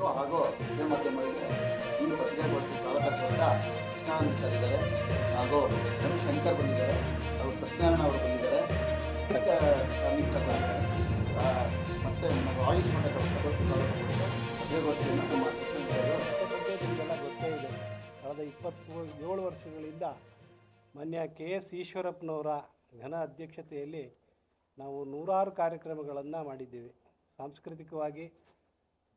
ಸಾರ್ವಜನಿಕರು ಹಾಗೂ ವಿಷಯ ಮಾಧ್ಯಮಗಳಿಗೆ ಈ ಪತ್ರಿಕಾಗೋಷ್ಠಿ ಸ್ವಾಗತ ಕೃಷ್ಣಾಚಾರ್ಯಿದ್ದಾರೆ ಹಾಗೂ ರವಿಶಂಕರ್ ಬಂದಿದ್ದಾರೆ, ಅವರು ಸತ್ಯನಾರಾಯಣ ಅವರು ಬಂದಿದ್ದಾರೆ, ಮತ್ತೆ ನಮ್ಮ ಆಯುಷ್ ಪತ್ರಿಕಾಗೋಷ್ಠಿಯನ್ನು ನಮ್ಮ ನಿಮಗೆಲ್ಲ ಗೊತ್ತೇ ಇದೆ. ಕಳೆದ 27 ವರ್ಷಗಳಿಂದ ಮಾನ್ಯ KS ಈಶ್ವರಪ್ಪನವರ ಘನ ಅಧ್ಯಕ್ಷತೆಯಲ್ಲಿ ನಾವು ನೂರಾರು ಕಾರ್ಯಕ್ರಮಗಳನ್ನು ಮಾಡಿದ್ದೇವೆ. ಸಾಂಸ್ಕೃತಿಕವಾಗಿ,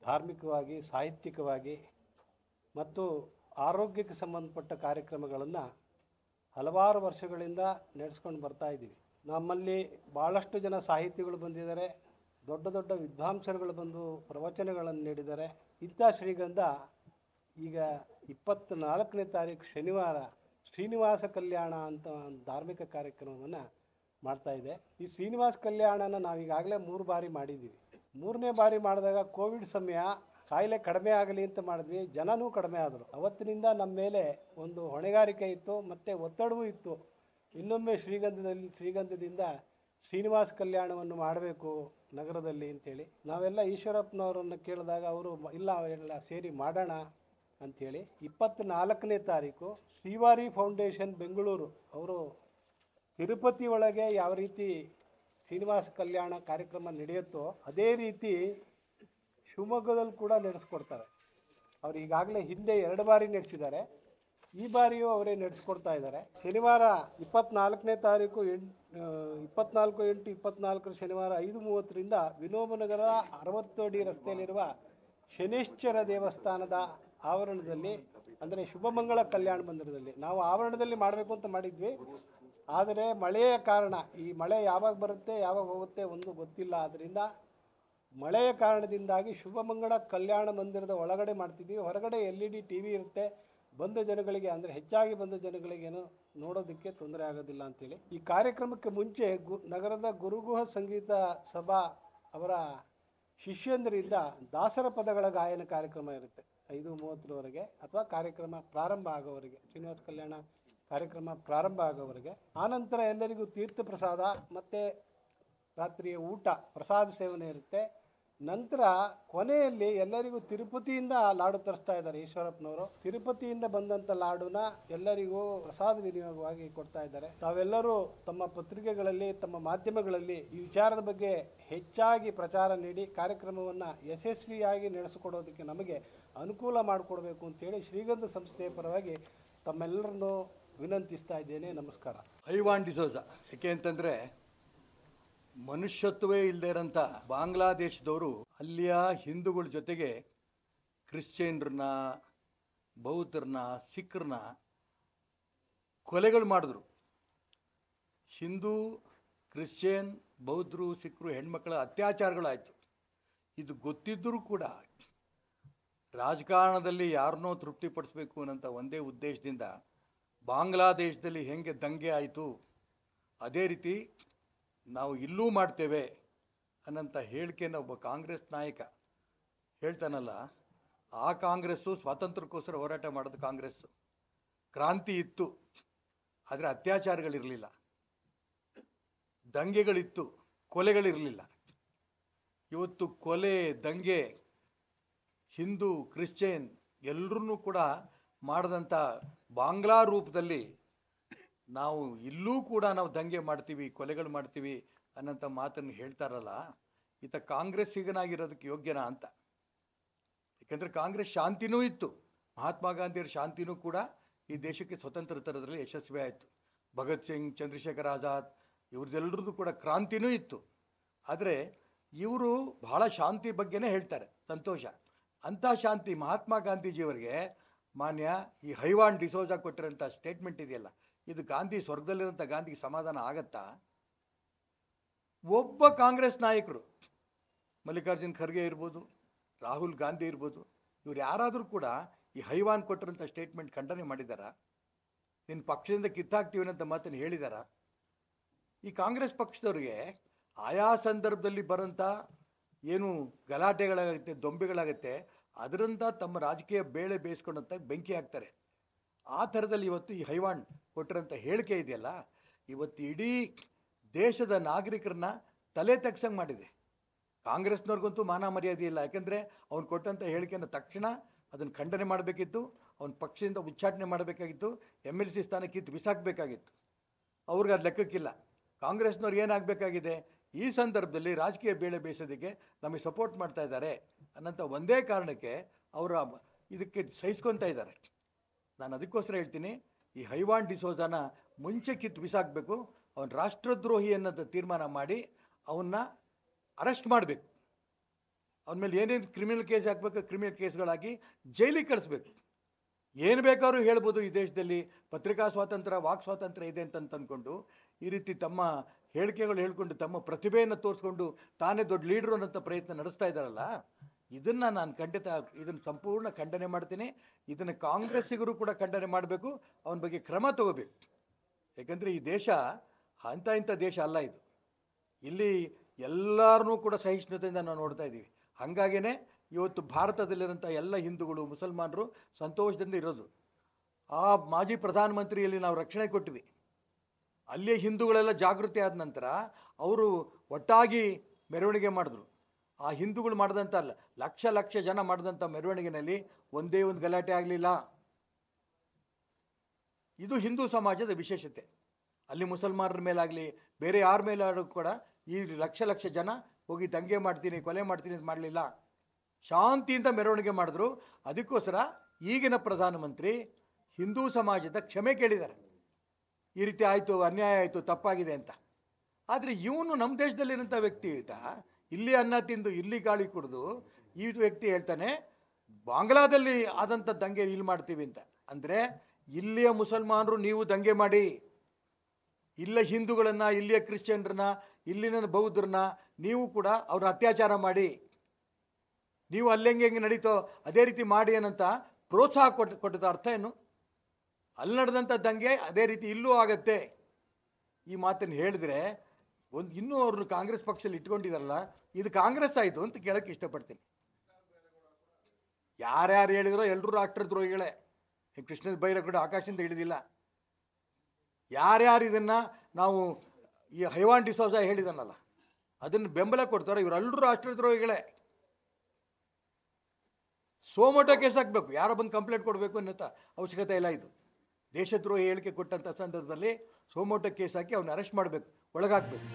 ಧಾರ್ಮಿಕವಾಗಿ, ಸಾಹಿತ್ಯಿಕವಾಗಿ ಮತ್ತು ಆರೋಗ್ಯಕ್ಕೆ ಸಂಬಂಧಪಟ್ಟ ಕಾರ್ಯಕ್ರಮಗಳನ್ನು ಹಲವಾರು ವರ್ಷಗಳಿಂದ ನಡೆಸ್ಕೊಂಡು ಬರ್ತಾ ಇದ್ದೀವಿ. ನಮ್ಮಲ್ಲಿ ಭಾಳಷ್ಟು ಜನ ಸಾಹಿತಿಗಳು ಬಂದಿದ್ದಾರೆ, ದೊಡ್ಡ ದೊಡ್ಡ ವಿದ್ವಾಂಸರುಗಳು ಬಂದು ಪ್ರವಚನಗಳನ್ನು ನೀಡಿದ್ದಾರೆ. ಇಂಥ ಶ್ರೀಗಂಧ ಈಗ 24ನೇ ತಾರೀಕು ಶನಿವಾರ ಶ್ರೀನಿವಾಸ ಕಲ್ಯಾಣ ಅಂತ ಒಂದು ಧಾರ್ಮಿಕ ಕಾರ್ಯಕ್ರಮವನ್ನು ಮಾಡ್ತಾ ಇದೆ. ಈ ಶ್ರೀನಿವಾಸ ಕಲ್ಯಾಣನ ನಾವೀಗಾಗಲೇ 3 ಬಾರಿ ಮಾಡಿದ್ದೀವಿ. 3ನೇ ಬಾರಿ ಮಾಡಿದಾಗ ಕೋವಿಡ್ ಸಮಯ, ಕಾಯಿಲೆ ಕಡಿಮೆ ಆಗಲಿ ಅಂತ ಮಾಡಿದ್ವಿ. ಜನನೂ ಕಡಿಮೆ ಆದರು. ಅವತ್ತಿನಿಂದ ನಮ್ಮ ಮೇಲೆ ಒಂದು ಹೊಣೆಗಾರಿಕೆ ಇತ್ತು ಮತ್ತು ಒತ್ತಡವೂ ಇತ್ತು. ಇನ್ನೊಮ್ಮೆ ಶ್ರೀಗಂಧದಿಂದ ಶ್ರೀನಿವಾಸ ಕಲ್ಯಾಣವನ್ನು ಮಾಡಬೇಕು ನಗರದಲ್ಲಿ ಅಂಥೇಳಿ ನಾವೆಲ್ಲ ಈಶ್ವರಪ್ಪನವರನ್ನು ಕೇಳಿದಾಗ ಅವರು ಇಲ್ಲ ಎಲ್ಲ ಸೇರಿ ಮಾಡೋಣ ಅಂಥೇಳಿ 24ನೇ ತಾರೀಕು ಶ್ರೀವಾರಿ ಫೌಂಡೇಶನ್ ಬೆಂಗಳೂರು ಅವರು ತಿರುಪತಿ ಒಳಗೆ ಯಾವ ರೀತಿ ಶ್ರೀನಿವಾಸ ಕಲ್ಯಾಣ ಕಾರ್ಯಕ್ರಮ ನಡೆಯುತ್ತೋ ಅದೇ ರೀತಿ ಶಿವಮೊಗ್ಗದಲ್ಲಿ ಕೂಡ ನಡೆಸ್ಕೊಡ್ತಾರೆ. ಅವರು ಈಗಾಗಲೇ ಹಿಂದೆ 2 ಬಾರಿ ನಡೆಸಿದ್ದಾರೆ, ಈ ಬಾರಿಯೂ ಅವರೇ ನಡೆಸ್ಕೊಡ್ತಾ ಇದ್ದಾರೆ. ಶನಿವಾರ 24ನೇ ತಾರೀಕು 24/8/24 ಶನಿವಾರ 5:30ರಿಂದ ವಿನೋಬನಗರ 60 ಅಡಿ ರಸ್ತೆಯಲ್ಲಿರುವ ಶನೇಶ್ವರ ದೇವಸ್ಥಾನದ ಆವರಣದಲ್ಲಿ, ಅಂದರೆ ಶುಭಮಂಗಳ ಕಲ್ಯಾಣ ಮಂದಿರದಲ್ಲಿ ನಾವು ಆವರಣದಲ್ಲಿ ಮಾಡಬೇಕು ಅಂತ ಮಾಡಿದ್ವಿ. ಆದರೆ ಮಳೆಯ ಕಾರಣ, ಈ ಮಳೆ ಯಾವಾಗ ಬರುತ್ತೆ ಯಾವಾಗ ಹೋಗುತ್ತೆ ಒಂದು ಗೊತ್ತಿಲ್ಲ. ಆದ್ದರಿಂದ ಮಳೆಯ ಕಾರಣದಿಂದಾಗಿ ಶುಭಮಂಗಳ ಕಲ್ಯಾಣ ಮಂದಿರದ ಒಳಗಡೆ ಮಾಡ್ತಿದ್ವಿ. ಹೊರಗಡೆ LED TV ಇರುತ್ತೆ. ಬಂದ ಜನಗಳಿಗೆ, ಅಂದರೆ ಹೆಚ್ಚಾಗಿ ಬಂದ ಜನಗಳಿಗೇನು ನೋಡೋದಕ್ಕೆ ತೊಂದರೆ ಆಗೋದಿಲ್ಲ ಅಂಥೇಳಿ ಈ ಕಾರ್ಯಕ್ರಮಕ್ಕೆ ಮುಂಚೆ ನಗರದ ಗುರುಗುಹ ಸಂಗೀತ ಸಭಾ ಅವರ ಶಿಷ್ಯಂದರಿಂದ ದಾಸರ ಪದಗಳ ಗಾಯನ ಕಾರ್ಯಕ್ರಮ ಇರುತ್ತೆ 5:30ರವರೆಗೆ, ಅಥವಾ ಕಾರ್ಯಕ್ರಮ ಪ್ರಾರಂಭ ಆಗೋವರೆಗೆ, ಶ್ರೀನಿವಾಸ ಕಲ್ಯಾಣ ಕಾರ್ಯಕ್ರಮ ಪ್ರಾರಂಭ ಆಗೋವರೆಗೆ. ಆನಂತರ ಎಲ್ಲರಿಗೂ ತೀರ್ಥ ಪ್ರಸಾದ ಮತ್ತು ರಾತ್ರಿಯ ಊಟ ಪ್ರಸಾದ ಸೇವನೆ ಇರುತ್ತೆ. ನಂತರ ಕೊನೆಯಲ್ಲಿ ಎಲ್ಲರಿಗೂ ತಿರುಪತಿಯಿಂದ ಲಾಡು ತರಿಸ್ತಾ ಇದ್ದಾರೆ ಈಶ್ವರಪ್ಪನವರು. ತಿರುಪತಿಯಿಂದ ಬಂದಂಥ ಲಾಡುನ ಎಲ್ಲರಿಗೂ ಪ್ರಸಾದ ವಿನಿಯೋಗವಾಗಿ ಕೊಡ್ತಾ ಇದ್ದಾರೆ. ತಾವೆಲ್ಲರೂ ತಮ್ಮ ಪತ್ರಿಕೆಗಳಲ್ಲಿ, ತಮ್ಮ ಮಾಧ್ಯಮಗಳಲ್ಲಿ ಈ ವಿಚಾರದ ಬಗ್ಗೆ ಹೆಚ್ಚಾಗಿ ಪ್ರಚಾರ ನೀಡಿ ಕಾರ್ಯಕ್ರಮವನ್ನು ಯಶಸ್ವಿಯಾಗಿ ನಡೆಸಿಕೊಡೋದಕ್ಕೆ ನಮಗೆ ಅನುಕೂಲ ಮಾಡಿಕೊಡ್ಬೇಕು ಅಂತೇಳಿ ಶ್ರೀಗಂಧ ಸಂಸ್ಥೆಯ ಪರವಾಗಿ ತಮ್ಮೆಲ್ಲರನ್ನು ವಿನಂತಿಸ್ತಾ ಇದ್ದೇನೆ. ನಮಸ್ಕಾರ. ಐವಾನ್ ಡಿಸೋಜ ಯಾಕೆ ಅಂತಂದರೆ, ಮನುಷ್ಯತ್ವವೇ ಇಲ್ಲದೆ ಇರೋಂಥ ಬಾಂಗ್ಲಾದೇಶದವರು ಅಲ್ಲಿಯ ಹಿಂದೂಗಳ ಜೊತೆಗೆ ಕ್ರಿಶ್ಚಿಯನ್ರನ್ನ, ಬೌದ್ಧರನ್ನ, ಸಿಖ್ರನ್ನ ಕೊಲೆಗಳು ಮಾಡಿದ್ರು. ಹಿಂದೂ, ಕ್ರಿಶ್ಚಿಯನ್, ಬೌದ್ಧರು, ಸಿಖ್ರು ಹೆಣ್ಮಕ್ಳ ಅತ್ಯಾಚಾರಗಳಾಯಿತು. ಇದು ಗೊತ್ತಿದ್ದರೂ ಕೂಡ ರಾಜಕಾರಣದಲ್ಲಿ ಯಾರನ್ನೋ ತೃಪ್ತಿಪಡಿಸ್ಬೇಕು ಅನ್ನೋಂಥ ಒಂದೇ ಉದ್ದೇಶದಿಂದ ಬಾಂಗ್ಲಾದೇಶದಲ್ಲಿ ಹೆಂಗೆ ದಂಗೆ ಆಯಿತು ಅದೇ ರೀತಿ ನಾವು ಇಲ್ಲೂ ಮಾಡ್ತೇವೆ ಅನ್ನೋಂಥ ಹೇಳಿಕೆಯನ್ನು ಒಬ್ಬ ಕಾಂಗ್ರೆಸ್ ನಾಯಕ ಹೇಳ್ತಾನಲ್ಲ, ಆ ಕಾಂಗ್ರೆಸ್ಸು ಸ್ವಾತಂತ್ರ್ಯಕ್ಕೋಸ್ಕರ ಹೋರಾಟ ಮಾಡೋದು ಕಾಂಗ್ರೆಸ್ಸು. ಕ್ರಾಂತಿ ಇತ್ತು, ಆದರೆ ಅತ್ಯಾಚಾರಗಳಿರಲಿಲ್ಲ, ದಂಗೆಗಳಿತ್ತು, ಕೊಲೆಗಳಿರಲಿಲ್ಲ. ಇವತ್ತು ಕೊಲೆ, ದಂಗೆ, ಹಿಂದೂ, ಕ್ರಿಶ್ಚಿಯನ್ ಎಲ್ಲರೂ ಕೂಡ ಮಾಡಿದಂಥ ಬಾಂಗ್ಲಾ ರೂಪದಲ್ಲಿ ನಾವು ಇಲ್ಲೂ ಕೂಡ ನಾವು ದಂಗೆ ಮಾಡ್ತೀವಿ, ಕೊಲೆಗಳು ಮಾಡ್ತೀವಿ ಅನ್ನೋಂಥ ಮಾತನ್ನು ಹೇಳ್ತಾರಲ್ಲ, ಈತ ಕಾಂಗ್ರೆಸ್ಸಿಗನಾಗಿರೋದಕ್ಕೆ ಯೋಗ್ಯನಾ ಅಂತ. ಯಾಕೆಂದರೆ ಕಾಂಗ್ರೆಸ್ ಶಾಂತಿನೂ ಇತ್ತು, ಮಹಾತ್ಮ ಗಾಂಧಿಯರ ಶಾಂತಿನೂ ಕೂಡ ಈ ದೇಶಕ್ಕೆ ಸ್ವತಂತ್ರ ತರೋದ್ರಲ್ಲಿ ಯಶಸ್ವಿ ಆಯಿತು. ಭಗತ್ ಸಿಂಗ್, ಚಂದ್ರಶೇಖರ್ ಆಜಾದ್ ಇವ್ರದ್ದೆಲ್ಲರದ್ದು ಕೂಡ ಕ್ರಾಂತಿನೂ ಇತ್ತು. ಆದರೆ ಇವರು ಬಹಳ ಶಾಂತಿ ಬಗ್ಗೆನೇ ಹೇಳ್ತಾರೆ, ಸಂತೋಷ. ಅಂಥ ಶಾಂತಿ ಮಹಾತ್ಮ ಗಾಂಧೀಜಿಯವರಿಗೆ ಮಾನ್ಯ ಈ ಐವಾನ್ ಡಿಸೋಜ ಕೊಟ್ಟಿರೋಂಥ ಸ್ಟೇಟ್ಮೆಂಟ್ ಇದೆಯಲ್ಲ, ಇದು ಗಾಂಧಿ ಸ್ವರ್ಗದಲ್ಲಿರೋಂಥ ಗಾಂಧಿಗೆ ಸಮಾಧಾನ ಆಗತ್ತಾ? ಒಬ್ಬ ಕಾಂಗ್ರೆಸ್ ನಾಯಕರು, ಮಲ್ಲಿಕಾರ್ಜುನ್ ಖರ್ಗೆ ಇರ್ಬೋದು, ರಾಹುಲ್ ಗಾಂಧಿ ಇರ್ಬೋದು, ಇವ್ರು ಯಾರಾದರೂ ಕೂಡ ಈ ಐವಾನ್ ಕೊಟ್ಟಿರೋಂಥ ಸ್ಟೇಟ್ಮೆಂಟ್ ಖಂಡನೆ ಮಾಡಿದಾರಾ? ನಿನ್ನ ಪಕ್ಷದಿಂದ ಕಿತ್ತಾಕ್ತೀವಿ ಅಂತ ಮಾತನ್ನು ಹೇಳಿದಾರಾ? ಈ ಕಾಂಗ್ರೆಸ್ ಪಕ್ಷದವ್ರಿಗೆ ಆಯಾ ಸಂದರ್ಭದಲ್ಲಿ ಬರೋಂಥ ಏನು ಗಲಾಟೆಗಳಾಗುತ್ತೆ, ದೊಂಬೆಗಳಾಗುತ್ತೆ, ಅದರಿಂದ ತಮ್ಮ ರಾಜಕೀಯ ಬೇಳೆ ಬೇಯಿಸ್ಕೊಂಡಂತ ಬೆಂಕಿ ಹಾಕ್ತಾರೆ. ಆ ಥರದಲ್ಲಿ ಇವತ್ತು ಈ ಐವಾನ್ ಕೊಟ್ಟಿರೋಂಥ ಹೇಳಿಕೆ ಇದೆಯಲ್ಲ, ಇವತ್ತು ಇಡೀ ದೇಶದ ನಾಗರಿಕರನ್ನ ತಲೆ ತಗ್ಸಂಗೆ ಮಾಡಿದೆ. ಕಾಂಗ್ರೆಸ್ನವ್ರಿಗಂತೂ ಮಾನ ಮರ್ಯಾದೆ ಇಲ್ಲ. ಯಾಕೆಂದರೆ ಅವ್ನು ಕೊಟ್ಟಂಥ ಹೇಳಿಕೆಯನ್ನು ತಕ್ಷಣ ಅದನ್ನು ಖಂಡನೆ ಮಾಡಬೇಕಿತ್ತು, ಅವನ ಪಕ್ಷದಿಂದ ಉಚ್ಚಾಟನೆ ಮಾಡಬೇಕಾಗಿತ್ತು, MLC ಸ್ಥಾನ ಕಿತ್ತು ಬಿಸಾಕಬೇಕಾಗಿತ್ತು. ಅವ್ರಿಗೆ ಅದು ಲೆಕ್ಕಕ್ಕಿಲ್ಲ. ಕಾಂಗ್ರೆಸ್ನವ್ರು ಏನಾಗಬೇಕಾಗಿದೆ, ಈ ಸಂದರ್ಭದಲ್ಲಿ ರಾಜಕೀಯ ಬೇಳೆ ಬೇಯಿಸೋದಕ್ಕೆ ನಮಗೆ ಸಪೋರ್ಟ್ ಮಾಡ್ತಾ ಇದ್ದಾರೆ ಅನ್ನೋಂಥ ಒಂದೇ ಕಾರಣಕ್ಕೆ ಅವರ ಇದಕ್ಕೆ ಸಹಿಸ್ಕೊತಾ ಇದ್ದಾರೆ. ನಾನು ಅದಕ್ಕೋಸ್ಕರ ಹೇಳ್ತೀನಿ, ಈ ಹೈವಾನ್ ಡಿಸೋಜಾನ ಮುಂಚೆ ಕಿತ್ತು ಬಿಸಾಕಬೇಕು. ಅವನ ರಾಷ್ಟ್ರದ್ರೋಹಿ ಅನ್ನೋದು ತೀರ್ಮಾನ ಮಾಡಿ ಅವನ್ನ ಅರೆಸ್ಟ್ ಮಾಡಬೇಕು. ಅವನ ಮೇಲೆ ಏನೇನು ಕ್ರಿಮಿನಲ್ ಕೇಸ್ ಹಾಕಬೇಕು, ಕ್ರಿಮಿನಲ್ ಕೇಸ್ಗಳಾಗಿ ಜೈಲಿಗೆ ಕಳಿಸ್ಬೇಕು. ಏನು ಬೇಕಾದ್ರೂ ಹೇಳ್ಬೋದು ಈ ದೇಶದಲ್ಲಿ, ಪತ್ರಿಕಾ ಸ್ವಾತಂತ್ರ್ಯ, ವಾಕ್ ಸ್ವಾತಂತ್ರ್ಯ ಇದೆ ಅಂತ ಅಂದ್ಕೊಂಡು ಈ ರೀತಿ ತಮ್ಮ ಹೇಳಿಕೆಗಳು ಹೇಳ್ಕೊಂಡು ತಮ್ಮ ಪ್ರತಿಭೆಯನ್ನು ತೋರಿಸ್ಕೊಂಡು ತಾನೇ ದೊಡ್ಡ ಲೀಡ್ರು ಅನ್ನೋಂಥ ಪ್ರಯತ್ನ ನಡೆಸ್ತಾ ಇದ್ದಾರಲ್ಲ, ಇದನ್ನು ನಾನು ಖಂಡಿತ ಇದನ್ನು ಸಂಪೂರ್ಣ ಖಂಡನೆ ಮಾಡ್ತೀನಿ. ಇದನ್ನು ಕಾಂಗ್ರೆಸ್ಸಿಗರು ಕೂಡ ಖಂಡನೆ ಮಾಡಬೇಕು, ಅವನ ಬಗ್ಗೆ ಕ್ರಮ ತಗೋಬೇಕು. ಯಾಕಂದರೆ ಈ ದೇಶ ಇಂಥ ದೇಶ ಅಲ್ಲ ಇದು. ಇಲ್ಲಿ ಎಲ್ಲರನ್ನೂ ಕೂಡ ಸಹಿಷ್ಣುತೆಯಿಂದ ನಾವು ನೋಡ್ತಾ ಇದ್ದೀವಿ. ಹಾಗಾಗಿಯೇ ಇವತ್ತು ಭಾರತದಲ್ಲಿರೋಂಥ ಎಲ್ಲ ಹಿಂದೂಗಳು, ಮುಸಲ್ಮಾನರು ಸಂತೋಷದಿಂದ ಇರೋದು. ಆ ಮಾಜಿ ಪ್ರಧಾನಮಂತ್ರಿಯಲ್ಲಿ ನಾವು ರಕ್ಷಣೆ ಕೊಟ್ವಿ. ಅಲ್ಲಿಯೇ ಹಿಂದೂಗಳೆಲ್ಲ ಜಾಗೃತಿ ಆದ ನಂತರ ಅವರು ಒಟ್ಟಾಗಿ ಮೆರವಣಿಗೆ ಮಾಡಿದ್ರು. ಆ ಹಿಂದೂಗಳು ಮಾಡಿದಂಥ ಲಕ್ಷ ಜನ ಮಾಡಿದಂಥ ಮೆರವಣಿಗೆಯಲ್ಲಿ ಒಂದೇ ಒಂದು ಗಲಾಟೆ ಆಗಲಿಲ್ಲ. ಇದು ಹಿಂದೂ ಸಮಾಜದ ವಿಶೇಷತೆ. ಅಲ್ಲಿ ಮುಸಲ್ಮಾನರ ಮೇಲಾಗಲಿ ಬೇರೆ ಯಾರ ಮೇಲಾದರೂ ಕೂಡ ಈ ಲಕ್ಷ ಜನ ಹೋಗಿ ದಂಗೆ ಮಾಡ್ತೀನಿ, ಕೊಲೆ ಮಾಡ್ತೀನಿ ಅಂತ ಮಾಡಲಿಲ್ಲ. ಶಾಂತಿಯಿಂದ ಮೆರವಣಿಗೆ ಮಾಡಿದ್ರು. ಅದಕ್ಕೋಸ್ಕರ ಈಗಿನ ಪ್ರಧಾನಮಂತ್ರಿ ಹಿಂದೂ ಸಮಾಜದ ಕ್ಷಮೆ ಕೇಳಿದ್ದಾರೆ. ಈ ರೀತಿ ಆಯಿತು, ಅನ್ಯಾಯ ಆಯಿತು, ತಪ್ಪಾಗಿದೆ ಅಂತ. ಆದರೆ ಇವನು ನಮ್ಮ ದೇಶದಲ್ಲಿರೋಂಥ ವ್ಯಕ್ತಿ ಇಲ್ಲಿ ಅನ್ನ ತಿಂದು ಇಲ್ಲಿ ಗಾಳಿ ಕುಡಿದು ಈ ವ್ಯಕ್ತಿ ಹೇಳ್ತಾನೆ ಬಾಂಗ್ಲಾದಲ್ಲಿ ಆದಂಥ ದಂಗೆ ಇಲ್ಲಿ ಮಾಡ್ತೀವಿ ಅಂತ. ಅಂದರೆ ಇಲ್ಲಿಯ ಮುಸಲ್ಮಾನರು ನೀವು ದಂಗೆ ಮಾಡಿ, ಇಲ್ಲ ಹಿಂದೂಗಳನ್ನು, ಇಲ್ಲಿಯ ಕ್ರಿಶ್ಚಿಯನ್ರನ್ನ, ಇಲ್ಲಿನ ಬೌದ್ಧರನ್ನ ನೀವು ಕೂಡ ಅವ್ರನ್ನ ಅತ್ಯಾಚಾರ ಮಾಡಿ, ನೀವು ಹೆಂಗೆ ನಡೀತೋ ಅದೇ ರೀತಿ ಮಾಡಿ ಅನ್ನಂತ ಪ್ರೋತ್ಸಾಹ ಕೊಟ್ಟದ ಅರ್ಥ ಏನು? ಅಲ್ಲಿ ನಡೆದಂಥ ದಂಗೆ ಅದೇ ರೀತಿ ಇಲ್ಲೂ ಆಗತ್ತೆ. ಈ ಮಾತನ್ನು ಹೇಳಿದ್ರೆ ಇನ್ನೂ ಅವ್ರನ್ನ ಕಾಂಗ್ರೆಸ್ ಪಕ್ಷದಲ್ಲಿ ಇಟ್ಕೊಂಡಿದಾರಲ್ಲ, ಇದು ಕಾಂಗ್ರೆಸ್ ಆಯಿತು ಅಂತ ಕೇಳೋಕ್ಕೆ ಇಷ್ಟಪಡ್ತೀನಿ. ಯಾರ್ಯಾರು ಹೇಳಿದ್ರೋ ಎಲ್ಲರೂ ರಾಷ್ಟ್ರದ್ರೋಹಿಗಳೇ. ಕೃಷ್ಣ ಬೈರೇಗೌಡ ಆಕಾಶದಿಂದ ಇಳಿದಿಲ್ಲ. ಯಾರ್ಯಾರು ಇದನ್ನು ನಾವು ಈ ಹೈವಾನ್ ಡಿಸೋಜಾ ಹೇಳಿದನಲ್ಲ ಅದನ್ನು ಬೆಂಬಲ ಕೊಡ್ತಾರೋ ಇವರೆಲ್ಲರೂ ರಾಷ್ಟ್ರದ್ರೋಹಿಗಳೇ. ಸೋಮೋಟೋ ಕೇಸ್ ಹಾಕಬೇಕು, ಯಾರೋ ಬಂದು ಕಂಪ್ಲೇಂಟ್ ಕೊಡಬೇಕು ಅನ್ನೋಂಥ ಅವಶ್ಯಕತೆ ಇಲ್ಲ. ಇದು ದೇಶದ್ರೋಹಿ ಹೇಳಿಕೆ ಕೊಟ್ಟಂಥ ಸಂದರ್ಭದಲ್ಲಿ ಸೋಮೋಟೋ ಕೇಸ್ ಹಾಕಿ ಅವನ್ನ ಅರೆಸ್ಟ್ ಮಾಡಬೇಕು, ಒಳಗಾಕಬೇಕು.